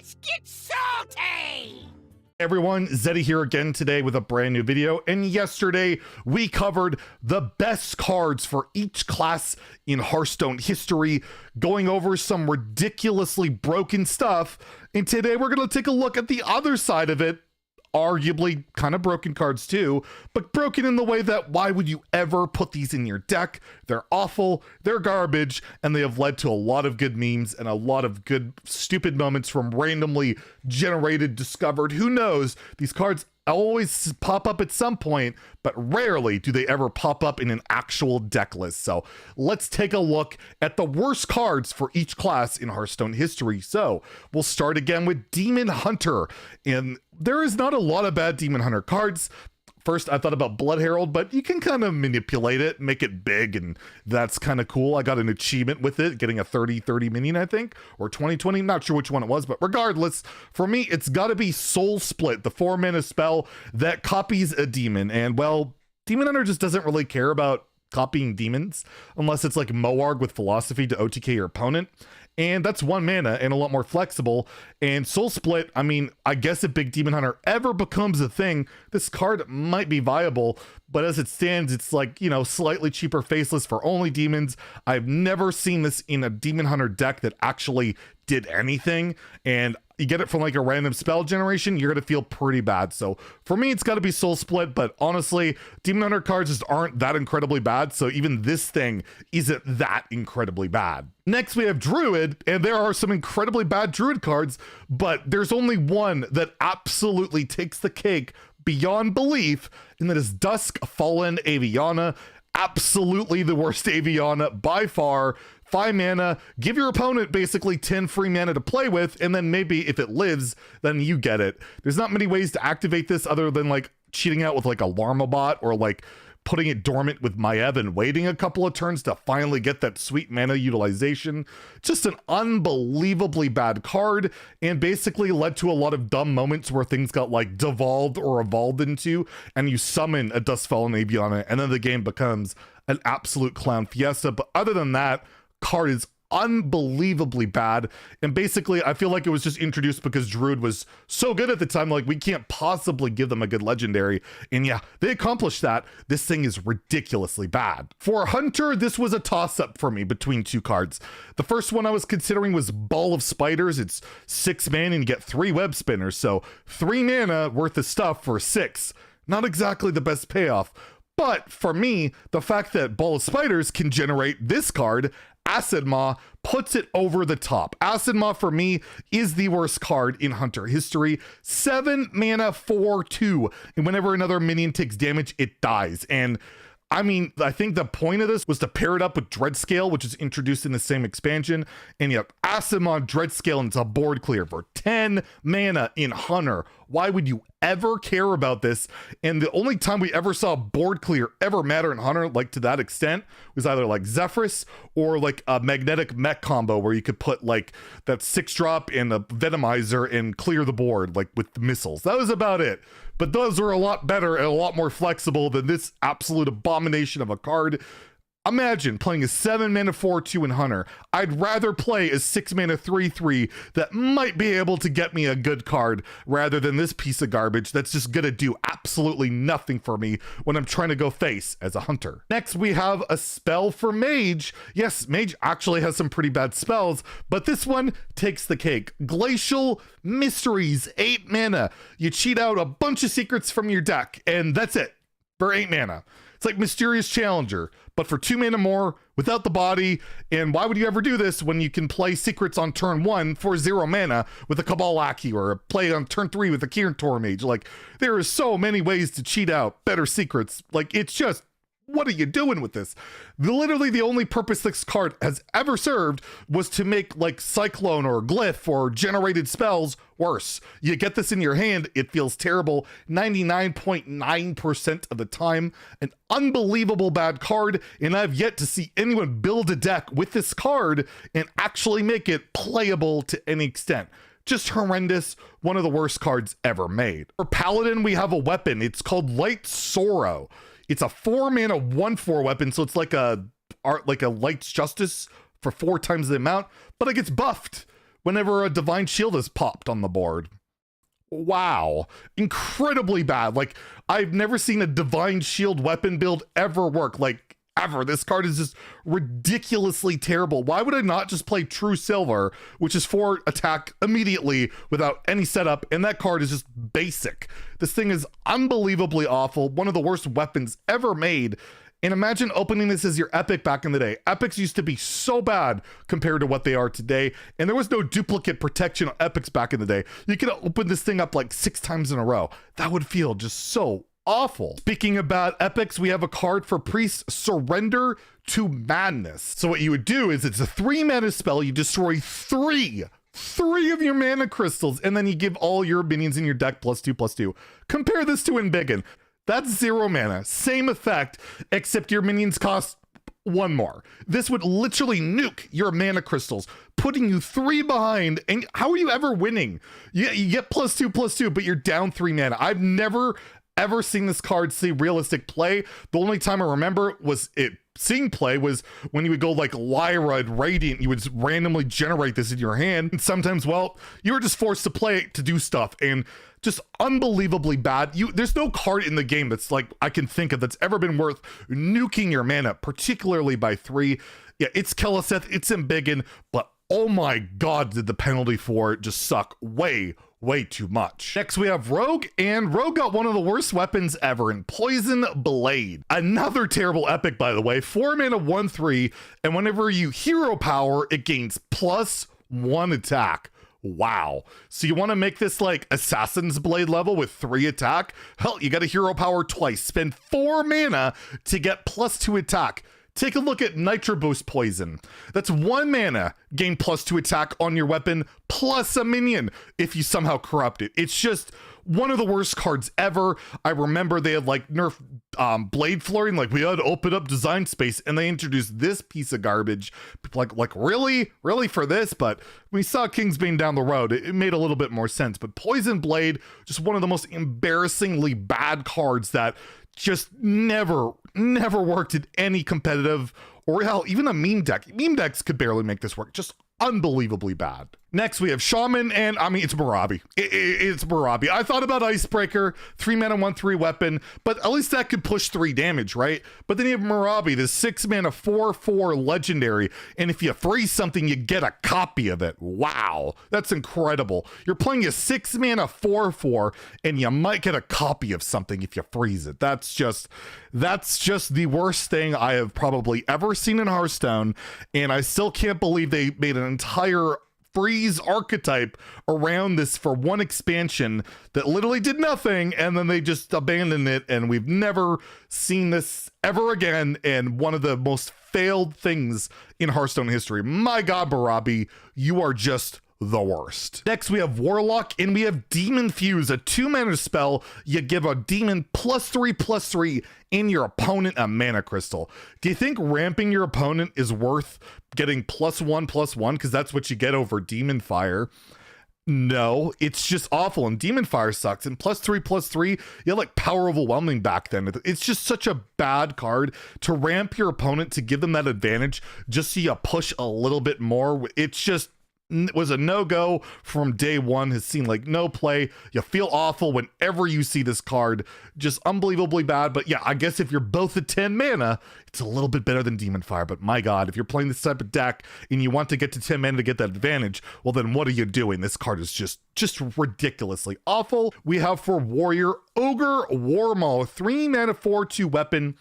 Let's get salty! Everyone, Zeddy here again today with a brand new video. And yesterday we covered the best cards for each class in Hearthstone history, going over some ridiculously broken stuff. And today we're going to take a look at the other side of it. Arguably kind of broken cards too, but broken in the way that why would you ever put these in your deck? They're awful, they're garbage, and they have led to a lot of good memes and a lot of good stupid moments from randomly generated, discovered, who knows. These cards always pop up at some point, but rarely do they ever pop up in an actual deck list. So let's take a look at the worst cards for each class in Hearthstone history. So we'll start again with Demon Hunter, and there is not a lot of bad Demon Hunter cards. First, I thought about Blood Herald, but you can kind of manipulate it, make it big, and that's kind of cool. I got an achievement with it, getting a 30-30 minion, I think, or 20-20, not sure which one it was, but regardless, for me, it's got to be Soul Split, the 4-mana spell that copies a demon. And, well, Demon Hunter just doesn't really care about copying demons, unless it's like Moarg with Philosophy to OTK your opponent. And that's 1 mana and a lot more flexible. And Soul Split, I mean, I guess if Big Demon Hunter ever becomes a thing, this card might be viable, but as it stands, it's like, you know, slightly cheaper faceless for only demons. I've never seen this in a Demon Hunter deck that actually did anything, and you get it from like a random spell generation, you're gonna feel pretty bad. So for me, it's got to be Soul Split, but honestly, Demon Hunter cards just aren't that incredibly bad, so even this thing isn't that incredibly bad. Next, we have Druid, and there are some incredibly bad Druid cards, but there's only one that absolutely takes the cake beyond belief, and that is Dusk Fallen Aviana. Absolutely the worst Aviana by far. 5 mana, give your opponent basically 10 free mana to play with, and then maybe if it lives, then you get it. There's not many ways to activate this other than like cheating out with like a Llama bot, or like putting it dormant with Maiev and waiting a couple of turns to finally get that sweet mana utilization. Just an unbelievably bad card, and basically led to a lot of dumb moments where things got like devolved or evolved into, and you summon a Duskfallen Aviana, and then the game becomes an absolute clown fiesta. But other than that, card is unbelievably bad, and basically I feel like it was just introduced because Druid was so good at the time, like we can't possibly give them a good legendary, and yeah, they accomplished that. This thing is ridiculously bad. For Hunter, this was a toss-up for me between two cards. The first one I was considering was Ball of Spiders. It's 6 mana and you get 3 web spinners, so 3 mana worth of stuff for 6. Not exactly the best payoff. But for me, the fact that Ball of Spiders can generate this card, Acid Maw, puts it over the top. Acid Maw for me is the worst card in Hunter history. 7 mana 4/2, and whenever another minion takes damage, it dies. And I mean, I think the point of this was to pair it up with Dreadscale, which is introduced in the same expansion. And you have Acid Maw, Dreadscale, and it's a board clear for 10 mana in Hunter. Why would you ever care about this? And the only time we ever saw board clear ever matter in Hunter, like to that extent, was either like Zephrys or like a magnetic mech combo where you could put like that 6-drop and a Venomizer and clear the board like with missiles. That was about it. But those are a lot better and a lot more flexible than this absolute abomination of a card. Imagine playing a 7 mana 4/2 in Hunter. I'd rather play a 6 mana 3/3 that might be able to get me a good card rather than this piece of garbage that's just gonna do absolutely nothing for me when I'm trying to go face as a Hunter. Next, we have a spell for Mage. Yes, Mage actually has some pretty bad spells, but this one takes the cake. Glacial Mysteries, 8 mana. You cheat out a bunch of secrets from your deck, and that's it for 8 mana. It's like Mysterious Challenger, but for 2 mana more, without the body. And why would you ever do this when you can play secrets on turn 1 for 0 mana with a Cabal Lackey, or play on turn 3 with a Kirin Mage? Like, there are so many ways to cheat out better secrets. Like, it's just, what are you doing with this? Literally the only purpose this card has ever served was to make like Cyclone or Glyph or generated spells worse. You get this in your hand, it feels terrible 99.9% of the time. An unbelievable bad card, and I've yet to see anyone build a deck with this card and actually make it playable to any extent. Just horrendous. One of the worst cards ever made. For Paladin, we have a weapon. It's called Light Sorrow. It's a 4 mana 1/4 weapon, so it's like a Light's Justice for 4 times the amount, but it gets buffed whenever a Divine Shield is popped on the board. Wow, incredibly bad. Like, I've never seen a Divine Shield weapon build ever work, like ever. This card is just ridiculously terrible. Why would I not just play True Silver, which is 4 attack immediately without any setup, and that card is just basic. This thing is unbelievably awful, one of the worst weapons ever made. And imagine opening this as your epic back in the day. Epics used to be so bad compared to what they are today. And there was no duplicate protection on epics back in the day. You could open this thing up like 6 times in a row. That would feel just so awful. Speaking of bad epics, we have a card for Priest, Surrender to Madness. So what you would do is it's a 3 mana spell. You destroy three of your mana crystals, and then you give all your minions in your deck +2/+2. Compare this to Embiggen. That's 0 mana, same effect, except your minions cost 1 more. This would literally nuke your mana crystals, putting you 3 behind. And how are you ever winning? You get +2/+2, but you're down 3 mana. I've never ever seen this card see realistic play. The only time I remember was it seeing play was when you would go like Lyra and Radiant. You would just randomly generate this in your hand. And sometimes, well, you were just forced to play it to do stuff, and just unbelievably bad. There's no card in the game that's like I can think of that's ever been worth nuking your mana, particularly by 3. Yeah, it's Keleseth, it's Embiggen, but oh my god, did the penalty for it just suck way too much. Next we have Rogue, and Rogue got one of the worst weapons ever in Poison Blade. Another terrible epic, by the way. 4 mana 1/3, and whenever you hero power, it gains +1 attack. Wow. So you want to make this like Assassin's Blade level with 3 attack? Hell, you got to hero power twice. Spend 4 mana to get +2 attack. Take a look at Nitro Boost Poison. That's 1 mana, gain +2 attack on your weapon, plus a minion if you somehow corrupt it. It's just one of the worst cards ever. I remember they had like nerf Blade Flurry, and like we had to open up design space, and they introduced this piece of garbage. People like really for this? But when we saw Kingsbane down the road, it made a little bit more sense. But Poison Blade, just one of the most embarrassingly bad cards that just never worked in any competitive, or hell, even a meme deck. Meme decks could barely make this work. Just unbelievably bad. Next, we have Shaman, and I mean, it's Marabi. It's Marabi. I thought about Icebreaker, 3 mana 1/3 weapon, but at least that could push 3 damage, right? But then you have Marabi, this 6 mana 4/4 legendary, and if you freeze something, you get a copy of it. Wow, that's incredible. You're playing a 6 mana 4/4, and you might get a copy of something if you freeze it. That's just the worst thing I have probably ever seen in Hearthstone, and I still can't believe they made an entire freeze archetype around this for one expansion that literally did nothing, and then they just abandoned it, and we've never seen this ever again, and one of the most failed things in Hearthstone history. My god, Marabi, you are just the worst. Next we have Warlock, and we have Demon Fuse, a 2 mana spell. You give a demon +3/+3 in your opponent a mana crystal. Do you think ramping your opponent is worth getting +1/+1 because that's what you get over Demon Fire? No, it's just awful, and Demon Fire sucks. And +3/+3, you had like Power Overwhelming back then. It's just such a bad card to ramp your opponent to give them that advantage just so you push a little bit more. It's just was a no-go from day one, has seen like no play. You feel awful whenever you see this card, just unbelievably bad. But yeah, I guess if you're both at 10 mana, it's a little bit better than Demon Fire. But my god, if you're playing this type of deck and you want to get to 10 mana to get that advantage, well then what are you doing? This card is just ridiculously awful. We have for Warrior, Ogre Warmaw, 3 mana 4/2 weapon.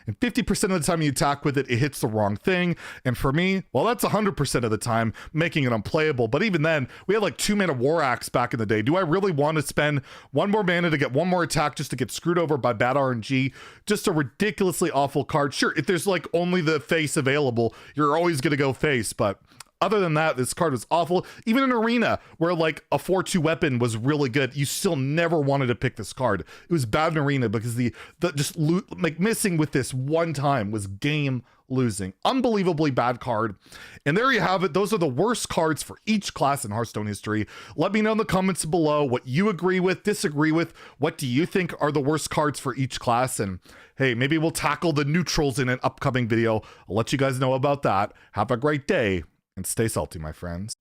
And 50% of the time you attack with it, it hits the wrong thing. And for me, well, that's 100% of the time, making it unplayable. But even then, we had like 2 mana War Axe back in the day. Do I really want to spend 1 more mana to get 1 more attack just to get screwed over by bad RNG? Just a ridiculously awful card. Sure, if there's like only the face available, you're always going to go face, but other than that, this card was awful. Even in Arena, where like a 4/2 weapon was really good, you still never wanted to pick this card. It was bad in Arena because the like missing with this one time was game losing. Unbelievably bad card. And there you have it. Those are the worst cards for each class in Hearthstone history. Let me know in the comments below what you agree with, disagree with. What do you think are the worst cards for each class? And hey, maybe we'll tackle the neutrals in an upcoming video. I'll let you guys know about that. Have a great day. And stay salty, my friends.